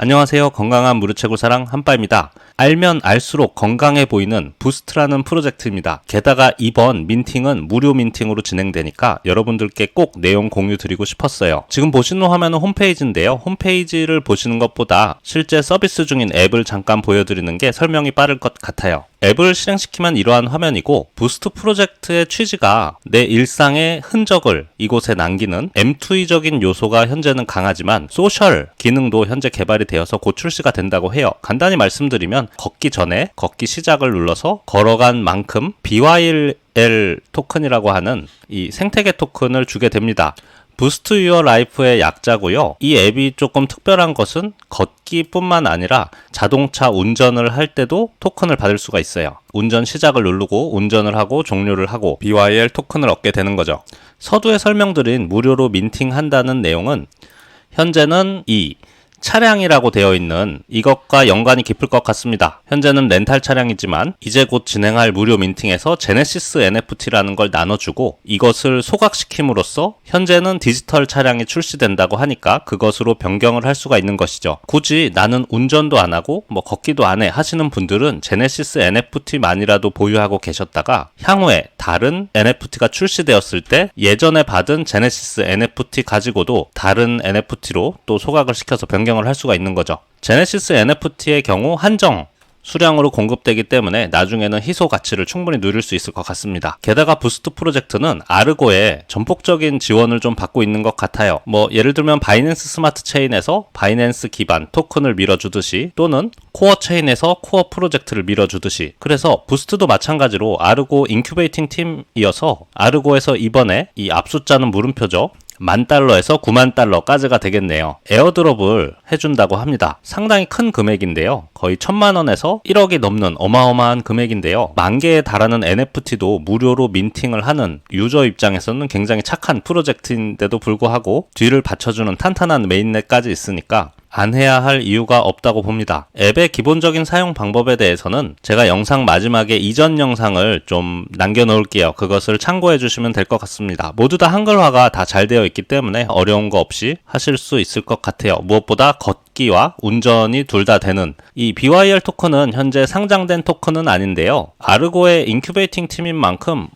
안녕하세요. 건강한 무료채굴 사랑 한빠입니다. 알면 알수록 건강해 보이는 부스트라는 프로젝트입니다. 게다가 이번 민팅은 무료 민팅으로 진행되니까 여러분들께 꼭 내용 공유 드리고 싶었어요. 지금 보시는 화면은 홈페이지인데요. 홈페이지를 보시는 것보다 실제 서비스 중인 앱을 잠깐 보여드리는 게 설명이 빠를 것 같아요. 앱을 실행시키면 이러한 화면이고, 부스트 프로젝트의 취지가 내 일상의 흔적을 이곳에 남기는 M2E적인 요소가 현재는 강하지만 소셜 기능도 현재 개발이 되어서 곧 출시가 된다고 해요. 간단히 말씀드리면 걷기 전에 걷기 시작을 눌러서 걸어간 만큼 BYL 토큰이라고 하는 이 생태계 토큰을 주게 됩니다. 부스트 유어 라이프의 약자고요. 이 앱이 조금 특별한 것은 걷기뿐만 아니라 자동차 운전을 할 때도 토큰을 받을 수가 있어요. 운전 시작을 누르고 운전을 하고 종료를 하고 BYL 토큰을 얻게 되는 거죠. 서두에 설명드린 무료로 민팅한다는 내용은 현재는 이 차량이라고 되어 있는 이것과 연관이 깊을 것 같습니다. 현재는 렌탈 차량이지만 이제 곧 진행할 무료 민팅에서 제네시스 NFT라는 걸 나눠주고 이것을 소각시킴으로써 현재는 디지털 차량이 출시된다고 하니까 그것으로 변경을 할 수가 있는 것이죠. 굳이 나는 운전도 안 하고 걷기도 안 해 하시는 분들은 제네시스 NFT만이라도 보유하고 계셨다가 향후에 다른 NFT가 출시되었을 때 예전에 받은 제네시스 NFT 가지고도 다른 NFT로 또 소각을 시켜서 변경을 할 수가 있는 거죠. 제네시스 NFT의 경우 한정 수량으로 공급되기 때문에 나중에는 희소 가치를 충분히 누릴 수 있을 것 같습니다. 게다가 부스트 프로젝트는 아르고의 전폭적인 지원을 좀 받고 있는 것 같아요. 예를 들면 바이낸스 스마트 체인에서 바이낸스 기반 토큰을 밀어주듯이 또는 코어 체인에서 코어 프로젝트를 밀어주듯이, 그래서 부스트도 마찬가지로 아르고 인큐베이팅 팀이어서 아르고에서 이번에 이 앞숫자는 물음표죠. $10,000에서 $90,000까지가 되겠네요. 에어드롭을 해준다고 합니다. 상당히 큰 금액인데요. 거의 1,000만원에서 1억이 넘는 어마어마한 금액인데요. 10,000개에 달하는 NFT도 무료로 민팅을 하는 유저 입장에서는 굉장히 착한 프로젝트인데도 불구하고 뒤를 받쳐주는 탄탄한 메인넷까지 있으니까 안 해야 할 이유가 없다고 봅니다. 앱의 기본적인 사용 방법에 대해서는 제가 영상 마지막에 이전 영상을 좀 남겨놓을게요. 그것을 참고해 주시면 될 것 같습니다. 모두 다 한글화가 다 잘 되어 있기 때문에 어려운 거 없이 하실 수 있을 것 같아요. 무엇보다 걷기와 운전이 둘 다 되는 이 BYL 토큰은 현재 상장된 토큰은 아닌데요. 아르고의 인큐베이팅 팀인 만큼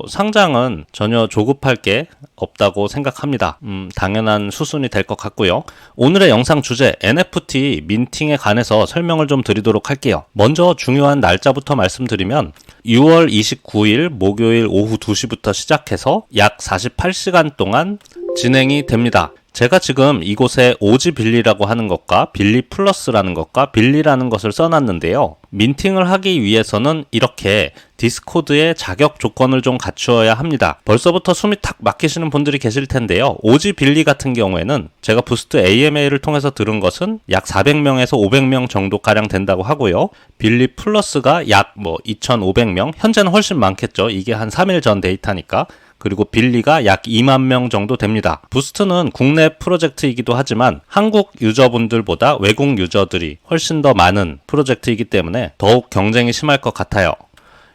상장은 전혀 조급할 게 없다고 생각합니다. 당연한 수순이 될 것 같고요. 오늘의 영상 주제 NFT 민팅에 관해서 설명을 좀 드리도록 할게요. 먼저 중요한 날짜부터 말씀드리면 6월 29일 목요일 오후 2시부터 시작해서 약 48시간 동안 진행이 됩니다. 제가 지금 이곳에 오지 빌리라고 하는 것과 빌리 플러스라는 것과 빌리라는 것을 써놨는데요. 민팅을 하기 위해서는 이렇게 디스코드의 자격 조건을 좀 갖추어야 합니다. 벌써부터 숨이 탁 막히시는 분들이 계실 텐데요. 오지 빌리 같은 경우에는 제가 부스트 AMA를 통해서 들은 것은 약 400명에서 500명 정도가량 된다고 하고요. 빌리 플러스가 약 2,500명, 현재는 훨씬 많겠죠. 이게 한 3일 전 데이터니까. 그리고 빌리가 약 2만 명 정도 됩니다. 부스트는 국내 프로젝트이기도 하지만 한국 유저분들보다 외국 유저들이 훨씬 더 많은 프로젝트이기 때문에 더욱 경쟁이 심할 것 같아요.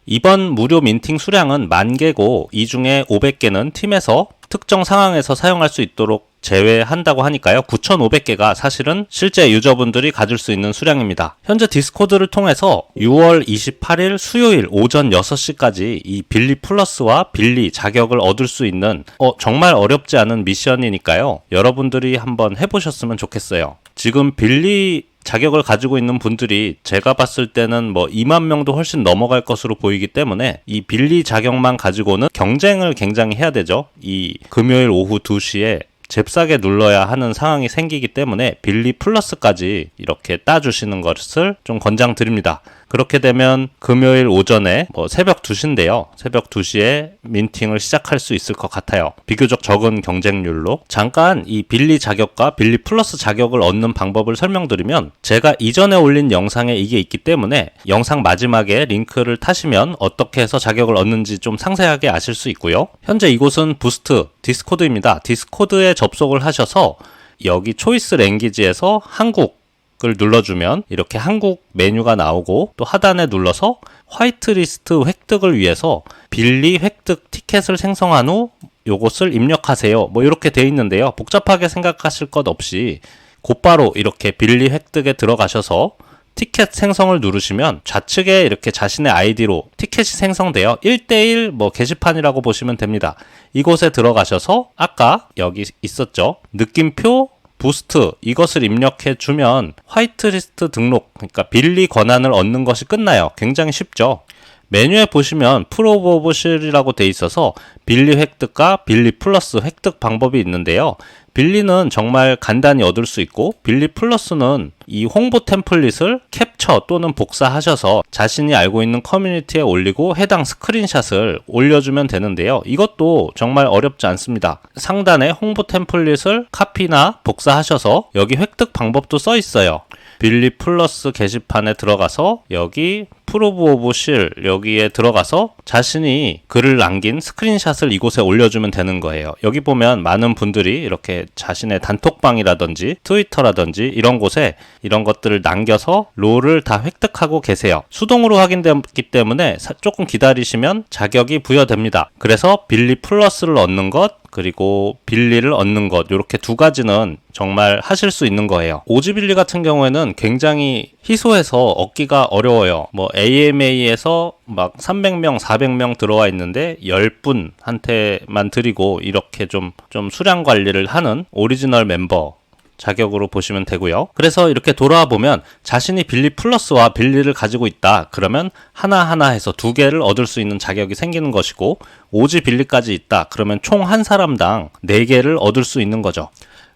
이번 무료 민팅 수량은 10,000개고 이 중에 500개는 팀에서 특정 상황에서 사용할 수 있도록 제외한다고 하니까요. 9,500개가 사실은 실제 유저분들이 가질 수 있는 수량입니다. 현재 디스코드를 통해서 6월 28일 수요일 오전 6시까지 이 빌리 플러스와 빌리 자격을 얻을 수 있는 정말 어렵지 않은 미션이니까요. 여러분들이 한번 해보셨으면 좋겠어요. 지금 빌리 자격을 가지고 있는 분들이 제가 봤을 때는 2만 명도 훨씬 넘어갈 것으로 보이기 때문에 이 빌리 자격만 가지고는 경쟁을 굉장히 해야 되죠. 이 금요일 오후 2시에 잽싸게 눌러야 하는 상황이 생기기 때문에 빌리 플러스까지 이렇게 따주시는 것을 좀 권장드립니다. 그렇게 되면 금요일 오전에 새벽 2시인데요. 새벽 2시에 민팅을 시작할 수 있을 것 같아요. 비교적 적은 경쟁률로. 잠깐 이 빌리 자격과 빌리 플러스 자격을 얻는 방법을 설명드리면 제가 이전에 올린 영상에 이게 있기 때문에 영상 마지막에 링크를 타시면 어떻게 해서 자격을 얻는지 좀 상세하게 아실 수 있고요. 현재 이곳은 부스트 디스코드입니다. 디스코드에 접속을 하셔서 여기 초이스 랭귀지에서 한국 을 눌러주면 이렇게 한국 메뉴가 나오고 또 하단에 눌러서 화이트리스트 획득을 위해서 빌리 획득 티켓을 생성한 후 요것을 입력하세요. 이렇게 돼 있는데요. 복잡하게 생각하실 것 없이 곧바로 이렇게 빌리 획득에 들어가셔서 티켓 생성을 누르시면 좌측에 이렇게 자신의 아이디로 티켓이 생성되어 1대1 게시판이라고 보시면 됩니다. 이곳에 들어가셔서 아까 여기 있었죠. 느낌표 부스트 이것을 입력해 주면 화이트리스트 등록, 그러니까 빌리 권한을 얻는 것이 끝나요. 굉장히 쉽죠. 메뉴에 보시면 프로브 오브 실이라고 돼 있어서 빌리 획득과 빌리 플러스 획득 방법이 있는데요. 빌리는 정말 간단히 얻을 수 있고 빌리 플러스는 이 홍보 템플릿을 캡처 또는 복사하셔서 자신이 알고 있는 커뮤니티에 올리고 해당 스크린샷을 올려주면 되는데요. 이것도 정말 어렵지 않습니다. 상단에 홍보 템플릿을 카피나 복사하셔서 여기 획득 방법도 써 있어요. 빌리 플러스 게시판에 들어가서 여기 프로브 오브 실 여기에 들어가서 자신이 글을 남긴 스크린샷을 이곳에 올려주면 되는 거예요. 여기 보면 많은 분들이 이렇게 자신의 단톡방이라든지 트위터라든지 이런 곳에 이런 것들을 남겨서 롤을 다 획득하고 계세요. 수동으로 확인되기 때문에 조금 기다리시면 자격이 부여됩니다. 그래서 빌리 플러스를 얻는 것 그리고 빌리를 얻는 것 이렇게 두 가지는 정말 하실 수 있는 거예요. 오지 빌리 같은 경우에는 굉장히 희소해서 얻기가 어려워요. AMA에서 막 300명, 400명 들어와 있는데 10분한테만 드리고 이렇게 좀 수량 관리를 하는 오리지널 멤버 자격으로 보시면 되고요. 그래서 이렇게 돌아와 보면 자신이 빌리 플러스와 빌리를 가지고 있다. 그러면 하나하나 해서 2개를 얻을 수 있는 자격이 생기는 것이고 오지 빌리까지 있다. 그러면 총 한 사람당 4개를 얻을 수 있는 거죠.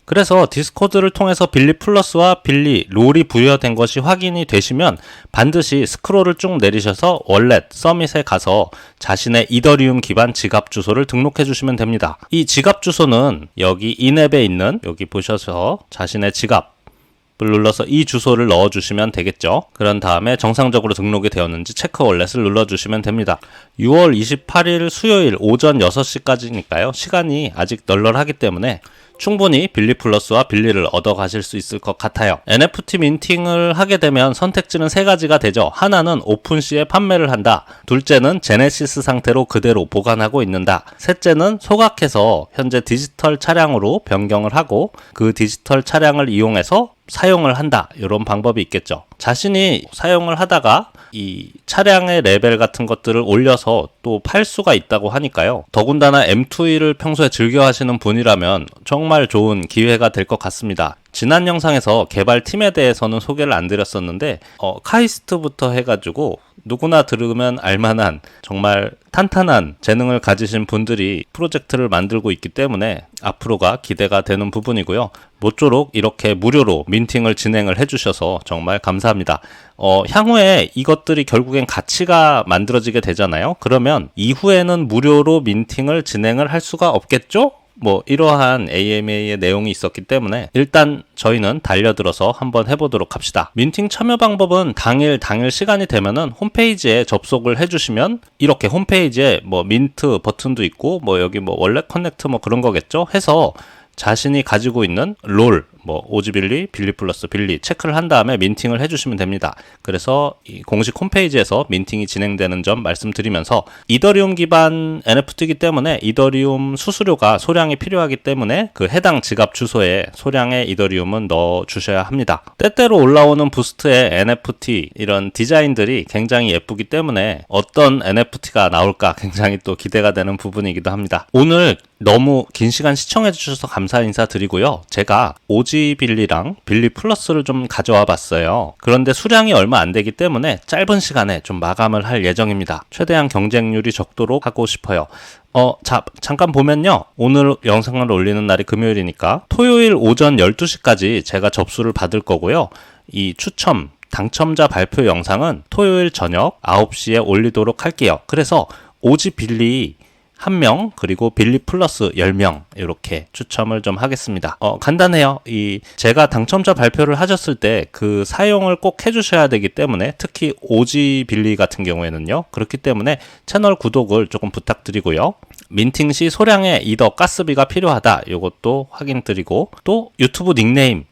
그래서 디스코드를 통해서 빌리 플러스와 빌리, 롤이 부여된 것이 확인이 되시면 반드시 스크롤을 쭉 내리셔서 월렛, 서밋에 가서 자신의 이더리움 기반 지갑 주소를 등록해 주시면 됩니다. 이 지갑 주소는 여기 인앱에 있는 여기 보셔서 자신의 지갑 을 눌러서 이 주소를 넣어주시면 되겠죠. 그런 다음에 정상적으로 등록이 되었는지 체크 월렛을 눌러주시면 됩니다. 6월 28일 수요일 오전 6시까지니까요. 시간이 아직 널널하기 때문에 충분히 빌리 플러스와 빌리를 얻어 가실 수 있을 것 같아요. NFT 민팅을 하게 되면 선택지는 3가지가 되죠. 하나는 오픈시에 판매를 한다. 둘째는 제네시스 상태로 그대로 보관하고 있는다. 셋째는 소각해서 현재 디지털 차량으로 변경을 하고 그 디지털 차량을 이용해서 사용을 한다. 이런 방법이 있겠죠. 자신이 사용을 하다가 이 차량의 레벨 같은 것들을 올려서 또 팔 수가 있다고 하니까요. 더군다나 M2E를 평소에 즐겨 하시는 분이라면 정말 좋은 기회가 될 것 같습니다. 지난 영상에서 개발팀에 대해서는 소개를 안 드렸었는데 카이스트부터 해가지고 누구나 들으면 알만한 정말 탄탄한 재능을 가지신 분들이 프로젝트를 만들고 있기 때문에 앞으로가 기대가 되는 부분이고요. 모쪼록 이렇게 무료로 민팅을 진행을 해주셔서 정말 감사합니다. 향후에 이것들이 결국엔 가치가 만들어지게 되잖아요. 그러면 이후에는 무료로 민팅을 진행을 할 수가 없겠죠? 이러한 AMA의 내용이 있었기 때문에 일단 저희는 달려들어서 한번 해보도록 합시다. 민팅 참여 방법은 당일 시간이 되면은 홈페이지에 접속을 해주시면 이렇게 홈페이지에 민트 버튼도 있고 여기 월렛 커넥트 그런 거겠죠? 해서 자신이 가지고 있는 롤, 오지빌리, 빌리 플러스 빌리 체크를 한 다음에 민팅을 해주시면 됩니다. 그래서 이 공식 홈페이지에서 민팅이 진행되는 점 말씀드리면서 이더리움 기반 NFT이기 때문에 이더리움 수수료가 소량이 필요하기 때문에 그 해당 지갑 주소에 소량의 이더리움은 넣어 주셔야 합니다. 때때로 올라오는 부스트의 NFT 이런 디자인들이 굉장히 예쁘기 때문에 어떤 NFT가 나올까 굉장히 또 기대가 되는 부분이기도 합니다. 오늘 너무 긴 시간 시청해 주셔서 감사 인사드리고요. 제가 오지빌리랑 빌리 플러스를 좀 가져와 봤어요. 그런데 수량이 얼마 안 되기 때문에 짧은 시간에 좀 마감을 할 예정입니다. 최대한 경쟁률이 적도록 하고 싶어요. 잠깐 보면요. 오늘 영상을 올리는 날이 금요일이니까 토요일 오전 12시까지 제가 접수를 받을 거고요. 이 당첨자 발표 영상은 토요일 저녁 9시에 올리도록 할게요. 그래서 오지빌리 1명 그리고 빌리 플러스 10명 이렇게 추첨을 좀 하겠습니다. 간단해요. 제가 당첨자 발표를 하셨을 때 그 사용을 꼭 해주셔야 되기 때문에 특히 오지 빌리 같은 경우에는요. 그렇기 때문에 채널 구독을 조금 부탁드리고요. 민팅 시 소량의 이더 가스비가 필요하다. 이것도 확인드리고 또 유튜브 닉네임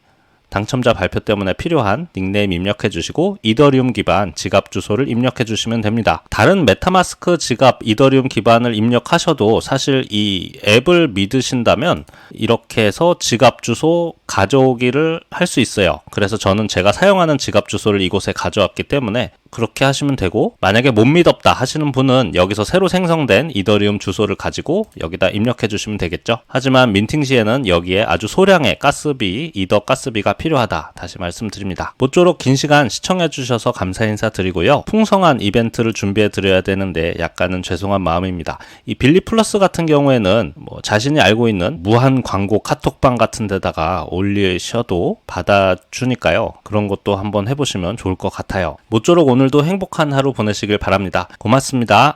당첨자 발표 때문에 필요한 닉네임 입력해 주시고 이더리움 기반 지갑 주소를 입력해 주시면 됩니다. 다른 메타마스크 지갑 이더리움 기반을 입력하셔도 사실 이 앱을 믿으신다면 이렇게 해서 지갑 주소 가져오기를 할 수 있어요. 그래서 저는 제가 사용하는 지갑 주소를 이곳에 가져왔기 때문에 그렇게 하시면 되고, 만약에 못 믿었다 하시는 분은 여기서 새로 생성된 이더리움 주소를 가지고 여기다 입력해 주시면 되겠죠. 하지만 민팅 시에는 여기에 아주 소량의 가스비, 이더 가스비가 필요하다 다시 말씀드립니다. 모쪼록 긴 시간 시청해 주셔서 감사 인사 드리고요. 풍성한 이벤트를 준비해 드려야 되는데 약간은 죄송한 마음입니다. 이 빌리 플러스 같은 경우에는 자신이 알고 있는 무한 광고 카톡방 같은 데다가 올리셔도 받아주니까요. 그런 것도 한번 해보시면 좋을 것 같아요. 모쪼록 오늘도 행복한 하루 보내시길 바랍니다. 고맙습니다.